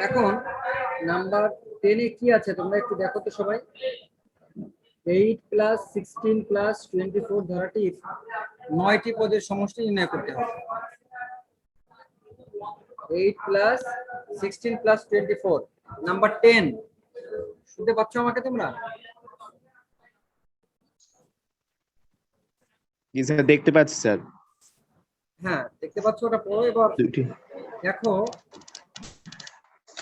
এখন নাম্বার 10 এ কি আছে তোমরা একটু দেখো তো সবাই। 8 প্লাস 16 প্লাস 24 ধারাটির 9টি পদের সমষ্টি নির্ণয় করতে হবে। 8 প্লাস 16 প্লাস 24 নাম্বার 10 শুনতে পাচ্ছ আমাকে তোমরা? জি স্যার, দেখতে পাচ্ছি স্যার। হ্যাঁ দেখতে পাচ্ছ, ওটা পড়ো এবার। দেখো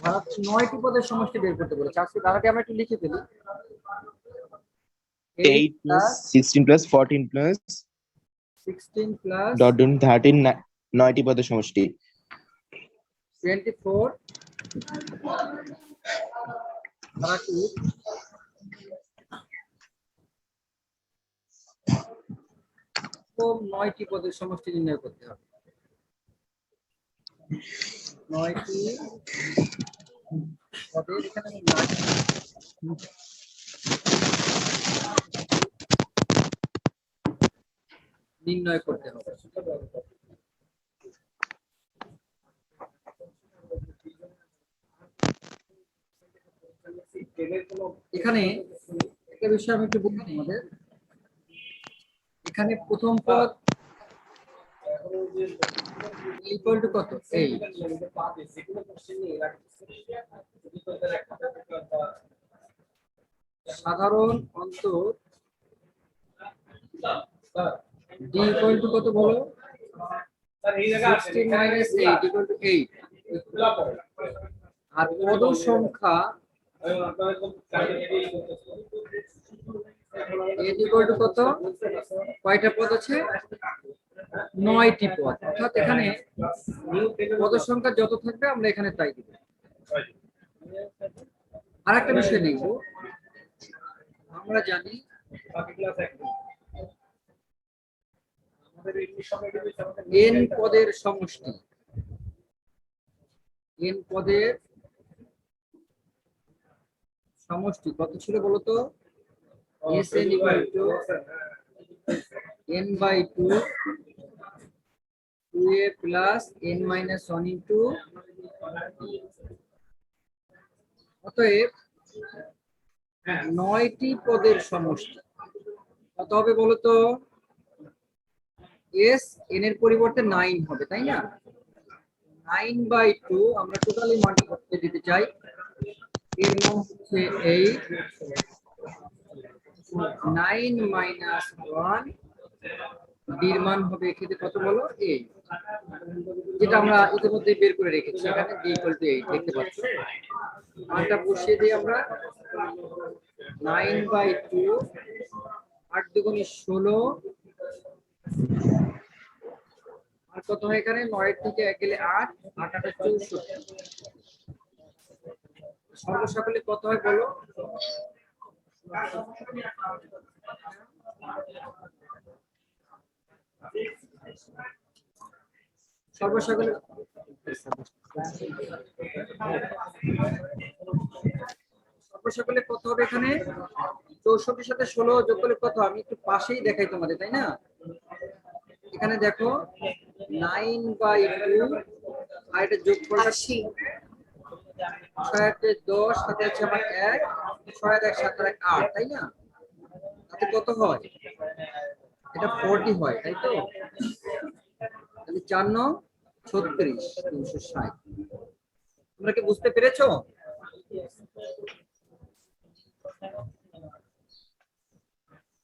ধারা 9টি পদের সমষ্টি বের করতে বলেছে। আজকে ধারাটি আমরা একটু লিখে ফেলি। 8 plus 16 plus 14 plus 16 plus dot dot 13 9টি পদের সমষ্টি। 24 ধারাটি প্রথম 9টি পদের সমষ্টি নির্ণয় করতে হবে। 9টি পদের এখানে নির্ণয় করতে হবে। এখানে একটা বিষয় আমি একটু বলবো তোমাদের। এখানে প্রথম পদ ইকুয়াল টু কত? এই সাধারণ অন্তর ডি ইকুয়াল টু কত বলো? 16 মাইনাস 8 ইকুয়াল টু 8। আর পদ সংখ্যা কত? কয়টা পদ আছে? 9টি পদ। অর্থাৎ এখানে পদ সংখ্যা যত থাকবে আমরা এখানে তাই দিব। আর একটা বিষয় দেখব, আমরা জানি n পদের সমষ্টি। n পদের সমষ্টি কত ছিল বলতো? Sn equal to n by 2 2a plus n minus 1 into। অতএব 9টি পদের সমষ্টি কত হবে বলতো? s n এর পরিবর্তে 9 হবে, তাই না? 9 by 2 আমরা টোটালি মানটা করতে দিতে চাই। এর মান হচ্ছে 8, 9 minus 1 ডির মান হবে এক্ষেত্রে কত বলো? 8, যেটা আমরা ইতিমধ্যে বের করে রেখেছি। এখানে d equal to 8 দেখতে পাচ্ছ। মানটা বসিয়ে দিই আমরা। 9 by 2 8 দুগুণে 16 আর কত হয় এখানে? 9 থেকে 1 গেলে 8, 8 8 64। সর্বসকলে কত হয় বলো? সর্বসকলে সর্বসকলে কত হবে এখানে? 64 সাথে 16 যোগ করলে কত? আমি একটু পাশেই দেখাই তোমাদের, তাই না? এখানে দেখো 9 by 2 আর এটা যোগ করলে 80। 6 10 সাথে আছে আমার 1, 6 1 7 1 8, তাই না? তাতে কত হয়? এটা 40 হয়, তাই তো? তাহলে 4 9 36 360। তোমরা কি বুঝতে পেরেছো?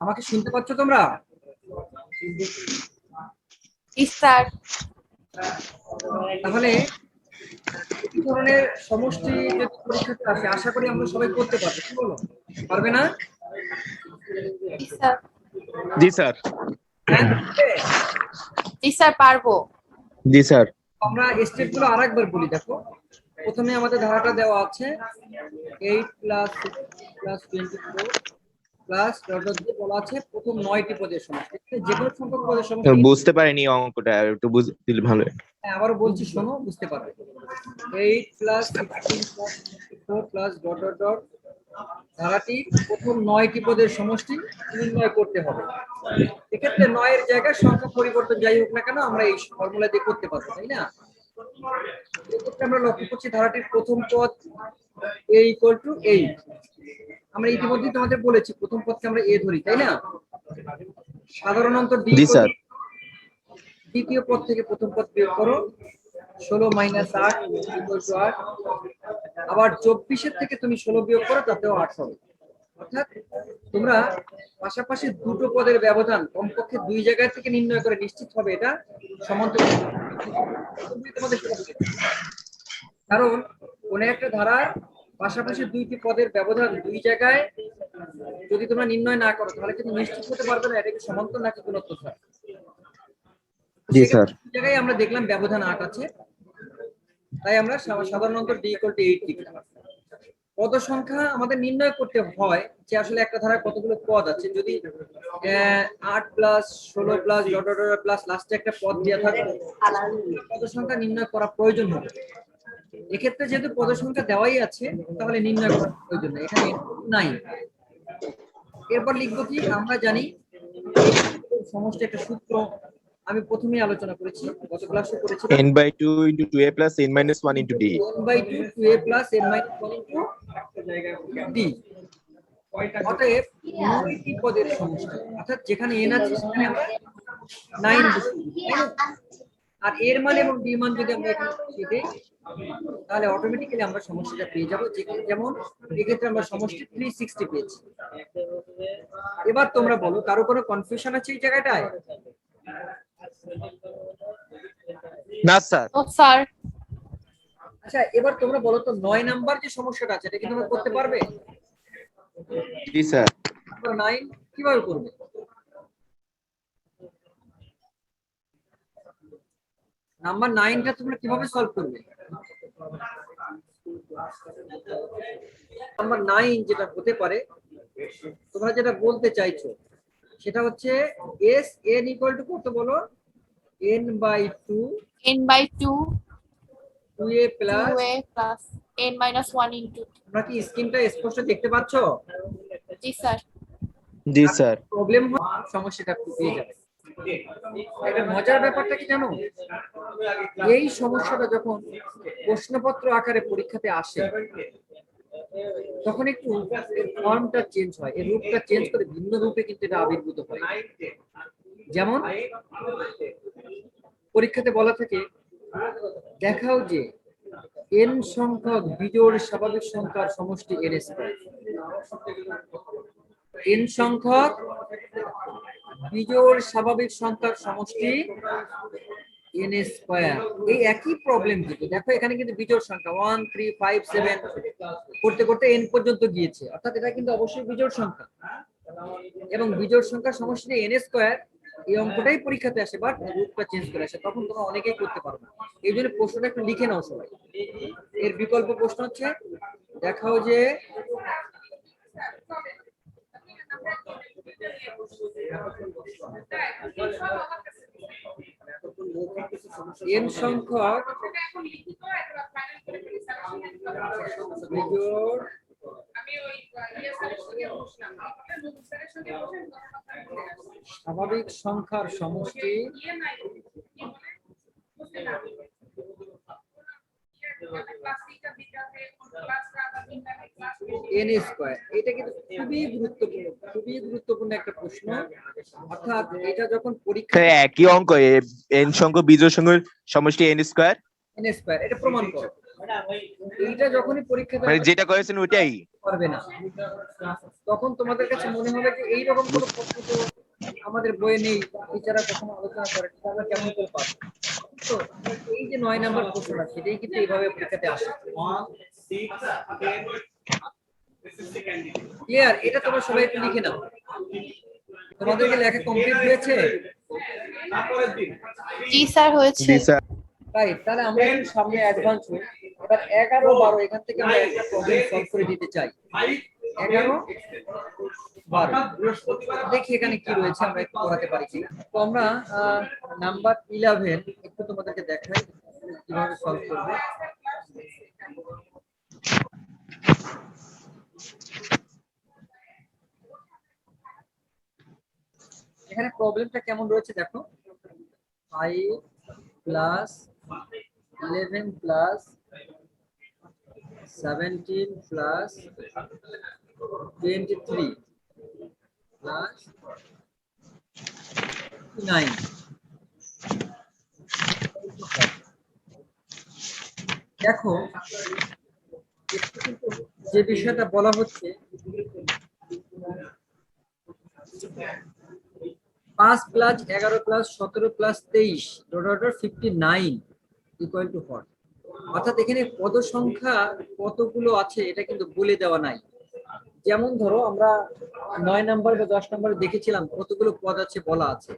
আমাকে শুনতে পাচ্ছ তোমরা? স্যার তাহলে এই ধরনের সমষ্টি যে পরীক্ষাতে আসে আশা করি আমরা সবাই করতে পারবো, কি বলো? পারবে না? স্যার জি স্যার। হ্যাঁ জি স্যার পারবো। জি স্যার। আমরা স্টেপগুলো আরেকবার বলি। দেখো প্রথমে আমাদের ধারাটা দেওয়া আছে 8 প্লাস 24 প্লাস ডট দিয়ে বলা আছে প্রথম 9টি পদের সমষ্টি। যে কোনো সংখ্যক পদের সমষ্টি। বুঝতে পারিনি অঙ্কটা, একটু বুঝলে ভালো। হ্যাঁ আবারও বলছি, শোনো, বুঝতে পারবে। 8 plus 16 plus 24 plus dot dot dot ধারাটি প্রথম 9টি পদের সমষ্টি নির্ণয় করতে হবে। এক্ষেত্রে 9 এর জায়গায় সংখ্যা পরিবর্তন যাই হোক না কেন আমরা এই ফর্মুলা দিয়ে করতে পারবো, তাই না? এক্ষেত্রে আমরা লক্ষ্য করছি ধারাটির প্রথম পদ a ইকুয়াল টু 8। আমরা ইতিমধ্যেই তোমাদের বলেছি প্রথম পদকে আমরা a ধরি, তাই না? সাধারণত d জি স্যার। দ্বিতীয় পদ থেকে প্রথম পদ বিয়োগ করো, 16 মাইনাস 8 ইকুয়াল টু 8। আবার 24 এর থেকে তুমি 16 বিয়োগ করো, তাতেও 8 হবে। অর্থাৎ তোমরা পাশাপাশি দুটো পদের ব্যবধান কমপক্ষে দুই জায়গা থেকে নির্ণয় করে নিশ্চিত হবে এটা সমান্তরাল। তোমাদের সেটা বলেছি। কারণ কোন একটা ধারার পাশাপাশি দুইটি পদের ব্যবধান দুই জায়গায় যদি তোমরা নির্ণয় না করো তাহলে কিন্তু নিশ্চিত হতে পারবে না এটা কি সমান্তর নাকি গুণোত্তর। জি স্যার। দুই জায়গায় আমরা দেখলাম ব্যবধান 8 আছে, তাই আমরা সাধারণত d = 8 লিখলাম। পদ সংখ্যা আমাদের নির্ণয় করতে হয় যে আসলে একটা ধারায় কতগুলো পদ আছে। যদি 8 plus 16 plus dot dot dot plus লাস্টে একটা পদ দেওয়া থাকে, পদ সংখ্যা নির্ণয় করা প্রয়োজন হবে। এক্ষেত্রে যেহেতু পদ সংখ্যা দেওয়াই আছে তাহলে নির্ণয় করার প্রয়োজন নেই, এখানে নাই। এরপর লিখবো কি, আমরা জানি সমস্ত একটা সূত্র আমি প্রথমেই আলোচনা করেছি, গত ক্লাসে করেছি, n/2 * 2a + n - 1 * d। n/2 2a + n - 1 d। অতএব 9টি পদের সমষ্টি, অর্থাৎ যেখানে n আছে সেখানে আমরা 9 বসিয়ে দিই, তাই না? আর এর মান এবং d মান যদি আমরা এখানে বসিয়ে দিই তাহলে অটোমেটিক্যালি আমরা সমষ্টিটা পেয়ে যাব। যেমন এক্ষেত্রে আমরা সমষ্টি 360 পেয়েছি। এবার তোমরা বলো কারো কোনো কনফিউশন আছে এই জায়গাটায়? না স্যার। ও স্যার। আচ্ছা এবার তোমরা বলো তো 9 নাম্বার যে সমস্যাটা আছে এটা কি তোমরা করতে পারবে? জি স্যার। নাম্বার 9 কিভাবে করবে? নাম্বার 9টা তোমরা কিভাবে সলভ করবে? নাম্বার 9 যেটা হতে পারে, তোমরা যেটা বলতে চাইছো সেটা হচ্ছে s n = কত বলো? n/2 n/2 2a plus, 2a plus n - 1 into। তোমরা কি স্ক্রিনটা স্পষ্ট দেখতে পাচ্ছো? জি স্যার। জি স্যার। প্রবলেম হয় সমস্যাটা পেয়ে যাবে। এটা মজার ব্যাপারটা কি জানো, এই সমস্যাটা যখন প্রশ্নপত্র আকারে পরীক্ষাতে আসে তখন একটু এর ফর্মটা চেঞ্জ হয়, এর রূপটা চেঞ্জ করে ভিন্ন রূপে কিন্তু এটা আবির্ভূত হয়। যেমন পরীক্ষাতে বলা থাকে দেখাও যে n সংখ্যক বিজোড় স্বাভাবিক সংখ্যার সমষ্টি n স্কয়ার। n সংখ্যক বিজোড় স্বাভাবিক সংখ্যার সমষ্টি n স্কয়ার। এই একই প্রবলেম কিন্তু দেখো এখানে কিন্তু বিজোড় সংখ্যা 1 3 5 7 করতে করতে n পর্যন্ত গিয়েছে, অর্থাৎ এটা কিন্তু অবশ্যই বিজোড় সংখ্যা এবং বিজোড় সংখ্যার সমষ্টি n স্কয়ার। এই অঙ্কটাই পরীক্ষাতে আসে বাট রূপটা চেঞ্জ করে আসে, তখন তোমরা অনেকেই করতে পারো না। এই জন্য প্রশ্নটা একটু লিখে নাও সবাই। এর বিকল্প প্রশ্ন হচ্ছে দেখাও যে n সংখ্যক বিজোড় স্বাভাবিক সংখ্যার সমষ্টি n স্কয়ার। এটা কিন্তু খুবই গুরুত্বপূর্ণ একটা প্রশ্ন। অর্থাৎ এটা যখন পরীক্ষা একই অঙ্ক n সংখ্যক বিজোড় সংখ্যার সমষ্টি n স্কয়ার। n স্কয়ার এটা প্রমাণ করো। এইটা যখনই পরীক্ষাতে মানে যেটা করেছেন ওইটাই পারবে না, তখন তোমাদের কাছে মনে হবে যে এইরকম কোনো প্রশ্ন তো আমাদের বইয়ে নেই, টিচাররা কখনো আলোচনা করে তাহলে কেমন করে পারবো। তো এই যে 9 নাম্বার প্রশ্নটা সেটাই কিন্তু এইভাবে পরীক্ষাতে আসে। ক্লিয়ার? এটা তোমরা সবাই একটু লিখে নাও। তোমাদেরকে লেখা কমপ্লিট হয়েছে? জি স্যার হয়েছে। জি স্যার। রাইট, তাহলে আমরা একটু সামনে অ্যাডভান্স হই। এবার 11 12 এখান থেকে আমরা একটা প্রবলেম সলভ করে দিতে চাই। 11 12 দেখি এখানে কি রয়েছে, আমরা একটু করাতে পারি কি। তো আমরা নাম্বার 11 একটু তোমাদেরকে দেখাই কিভাবে সলভ করবে। এখানে প্রবলেমটা কেমন রয়েছে দেখো, 5 প্লাস 11 প্লাস 17 প্লাস 23 প্লাস 9। দেখো যে বিষয়টা বলা হচ্ছে 5 plus 11 plus 17 plus 23 59 equal to 4। অর্থাৎ এখানে পদ সংখ্যা কতগুলো আছে এটা কিন্তু বলে দেওয়া নাই। যেমন ধরো আমরা 9 নাম্বার বা 10 নাম্বারে দেখেছিলাম কতগুলো পদ আছে বলা আছে,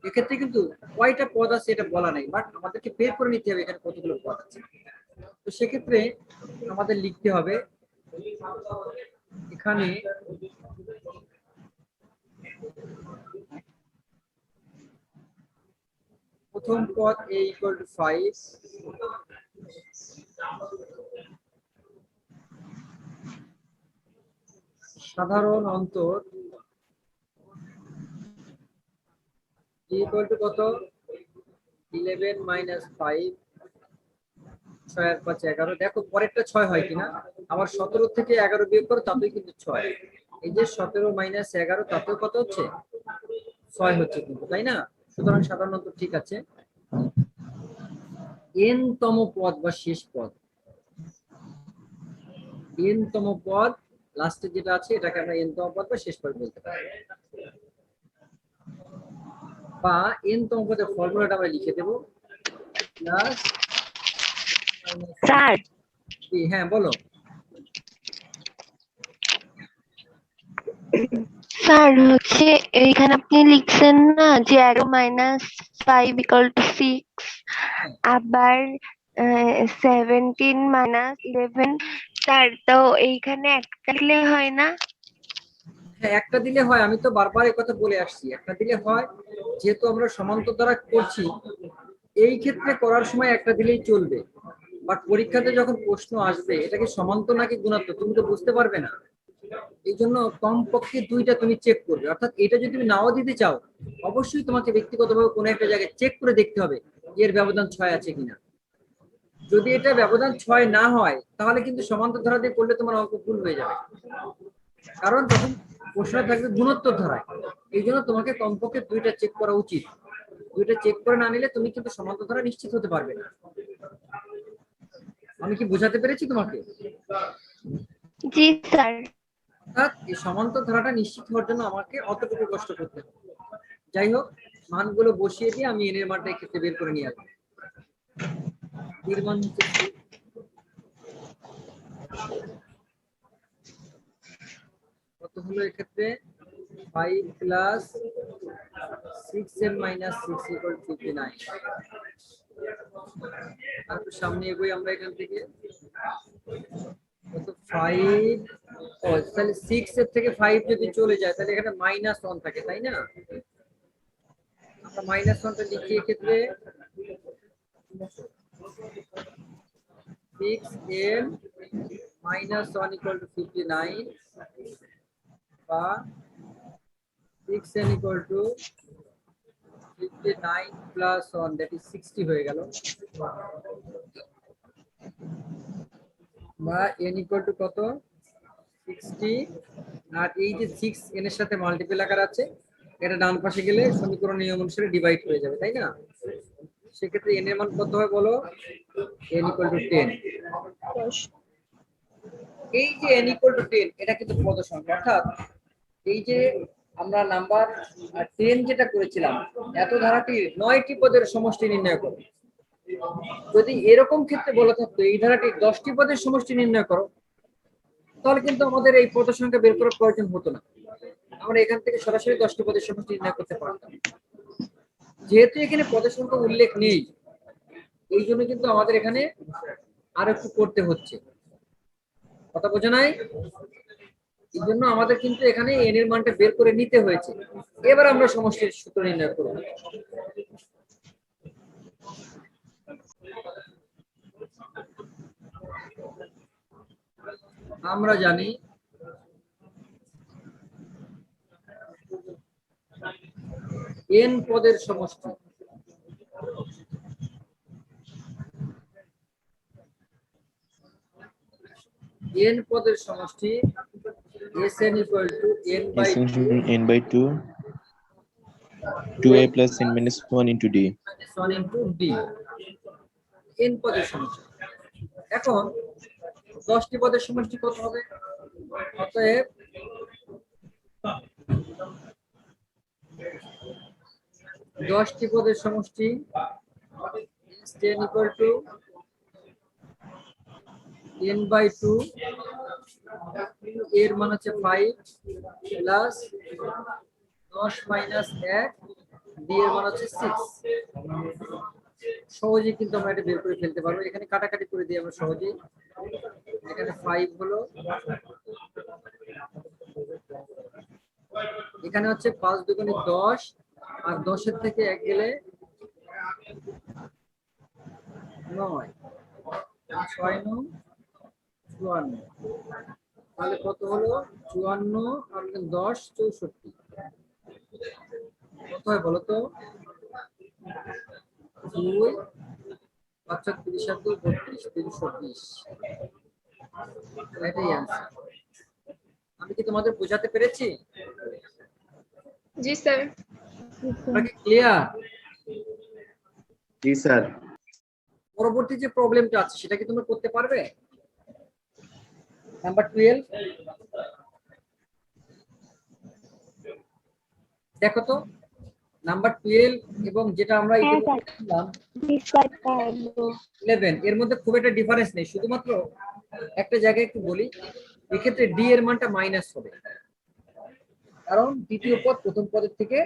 এক্ষেত্রে কিন্তু কয়টা পদ আছে এটা বলা নাই, বাট আমাদেরকে বের করে নিতে হবে এখানে কতগুলো পদ আছে। তো সেক্ষেত্রে আমাদের লিখতে হবে এখানে প্রথম পদ a equal to 5, সাধারণ অন্তর d equal to কত 11 minus 5, 6 আর 5 11। দেখো পরেরটা 6 হয় কিনা, আবার 17 থেকে 11 বিয়োগ করো তাতেই কিন্তু 6। এই যে 17 মাইনাস 11 তাতেও কত হচ্ছে 6 হচ্ছে কিন্তু, তাই না? সুতরাং সাধারণত ঠিক আছে। n তম পদ বা শেষ পদ, n তম পদ লাস্টে যেটা আছে এটাকে আমরা n তম পদ বা শেষ পদ বলতে পারি, বা n তম পদের ফর্মুলাটা আমরা লিখে দেব প্লাস স্যার হ্যাঁ বলো। স্যার হচ্ছে এইখানে আপনি লিখছেন না যে 11 - 5 = 6, আবার 17 - 11। স্যার তো এইখানে একটা দিলে হয় না? হ্যাঁ একটা দিলে হয়, আমি তো বারবার এই কথা বলে আসছি একটা দিলে হয়, যেহেতু আমরা সমান্তর দ্বারা করছি এই ক্ষেত্রে করার সময় একটা দিলেই চলবে, বাট পরীক্ষাতে যখন প্রশ্ন আসবে এটা কি সমান্তর নাকি গুণাত্মক তুমি তো বুঝতে পারবে না। এই জন্য কমপক্ষে দুইটা তুমি চেক করবে, অর্থাৎ এটা যদি তুমি নাও দিতে চাও অবশ্যই তোমাকে ব্যক্তিগতভাবে কোনো একটা জায়গায় চেক করে দেখতে হবে এর ব্যবধান 6 আছে কিনা। যদি এটা ব্যবধান 6 না হয় তাহলে কিন্তু সমান্তর ধারা দিয়ে করলে তোমার অঙ্ক ভুল হয়ে যাবে, কারণ তখন প্রশ্ন থাকবে গুণোত্তর ধারায়। এই জন্য তোমাকে কমপক্ষে দুইটা চেক করা উচিত, দুইটা চেক করে না নিলে তুমি কিন্তু সমান্তর ধারা নিশ্চিত হতে পারবে না। আমি কি বোঝাতে পেরেছি তোমাকে? জি স্যার। অর্থাৎ এই সমান্তর ধারাটা নিশ্চিত হওয়ার জন্য আমাকে অতটুকু কষ্ট করতে হবে। যাই হোক মানগুলো বসিয়ে দিয়ে আমি এর মানটা এক্ষেত্রে বের করে নিয়ে আসবো। এর মান হচ্ছে কত হলো এক্ষেত্রে 5 প্লাস 6 এর মাইনাস 6 ইকুয়াল 59। তারপর সামনে এগোই আমরা এখান থেকে কত 5, ও তাহলে 6 এর থেকে 5 যদি চলে যায় তাহলে এখানে -1 থাকে, তাই না? আমরা -1টা লিখি এক্ষেত্রে 6n - 1 equal to 59, বা 6n equal to 59 plus 1 that is 60 হয়ে গেল, বা n equal to কত 60, আর এই যে 6 n এর সাথে মাল্টিপল আকার আছে এটা ডান পাশে গেলে সমীকরণ নিয়ম অনুসারে ডিভাইড হয়ে যাবে, তাই না? সেক্ষেত্রে n এর মান কত হয় বলো, n equal to 10। এই যে n equal to 10 এটা কিন্তু পদ সংখ্যা, অর্থাৎ এই যে আমরা নাম্বার 10 যেটা করেছিলাম এত ধারাটির 9টি পদের সমষ্টি নির্ণয় করো। যদি এরকম ক্ষেত্রে বলা থাকতো এই ধারাটির 10টি পদের সমষ্টি নির্ণয় করো তাহলে কিন্তু আমাদের এই পদ সংখ্যা বের করার প্রয়োজন হতো না, আমরা এখান থেকে সরাসরি 10টি পদের সমষ্টি নির্ণয় করতে পারতাম। যেহেতু এখানে পদের সংখ্যা উল্লেখ নেই এই জন্য কিন্তু আমাদের এখানে আর একটু করতে হচ্ছে, কথা বোঝা নাই? এই জন্য আমাদের কিন্তু এখানে n এর মানটা বের করে নিতে হয়েছে। এবার আমরা সমষ্টির সূত্র নির্ণয় করব। আমরা জানি n পদের সমষ্টি n পদের সমষ্টি Sn equal to n by S 2 n by 2, 2a plus n minus 1 into d. minus 1 into d n পদের সমষ্টি। এখন 10টি পদের সমষ্টি কত হবে? অতএব 10টি পদের সমষ্টি Sn equal to n by 2 এর মান হচ্ছে 5 প্লাস 10 মাইনাস 1 d এর মান হচ্ছে 6। সহজেই কিন্তু আমরা এটা বের করে ফেলতে পারবো। এখানে কাটাকাটি করে দিই আমরা সহজেই। এখানে 5 হলো, এখানে হচ্ছে 5 দুগুণে 10 আর 10 এর থেকে 1 গেলে 9, 6 9 54। তাহলে কত হলো? 54 আর 10 64। কত হয় বলো তো? 2 5 30 আর 2 32 320। এটাই आंसर। আমি কি তোমাদের বোঝাতে পেরেছি? জি স্যার। তোমরা কি ক্লিয়ার? জি স্যার। পরবর্তী যে প্রবলেমটা আছে সেটা কি তোমরা করতে পারবে? নাম্বার 12 দেখো তো, নাম্বার 12 এবং যেটা আমরা হ্যাঁ, ইতিমধ্যে স্যার। দেখলাম ডিসকাস করবো। 11, এর মধ্যে খুব একটা ডিফারেন্স নেই। শুধুমাত্র একটা জায়গায় একটু বলি, এক্ষেত্রে ডি এর মানটা মাইনাস হবে, কারণ দ্বিতীয় পদ প্রথম পদের থেকে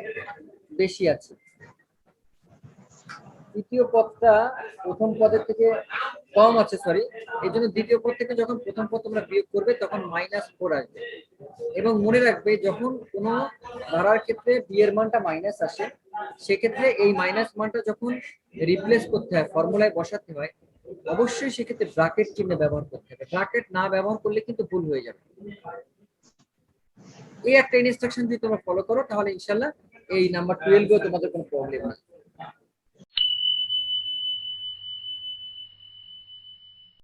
বেশি আছে। দ্বিতীয় পদটা প্রথম পদের থেকে কম আছে, সরি, এই জন্য দ্বিতীয় পদ থেকে যখন প্রথম পদ তোমরা বিয়োগ করবে তখন -4 আসবে। এবং মনে রাখবে, যখন কোনো ধারার ক্ষেত্রে বি এর মানটা মাইনাস আসে, সেক্ষেত্রে এই মাইনাস মানটা যখন রিপ্লেস করতে হয়, ফর্মুলায় বসাতে হয়, অবশ্যই সেক্ষেত্রে ব্র্যাকেট চিহ্ন ব্যবহার করতে হবে। ব্র্যাকেট না ব্যবহার করলে কিন্তু ভুল হয়ে যাবে। এই একটা ইনস্ট্রাকশন যদি তোমরা ফলো করো তাহলে ইনশাল্লাহ এই নাম্বার 12 তোমাদের কোনো প্রবলেম নেই।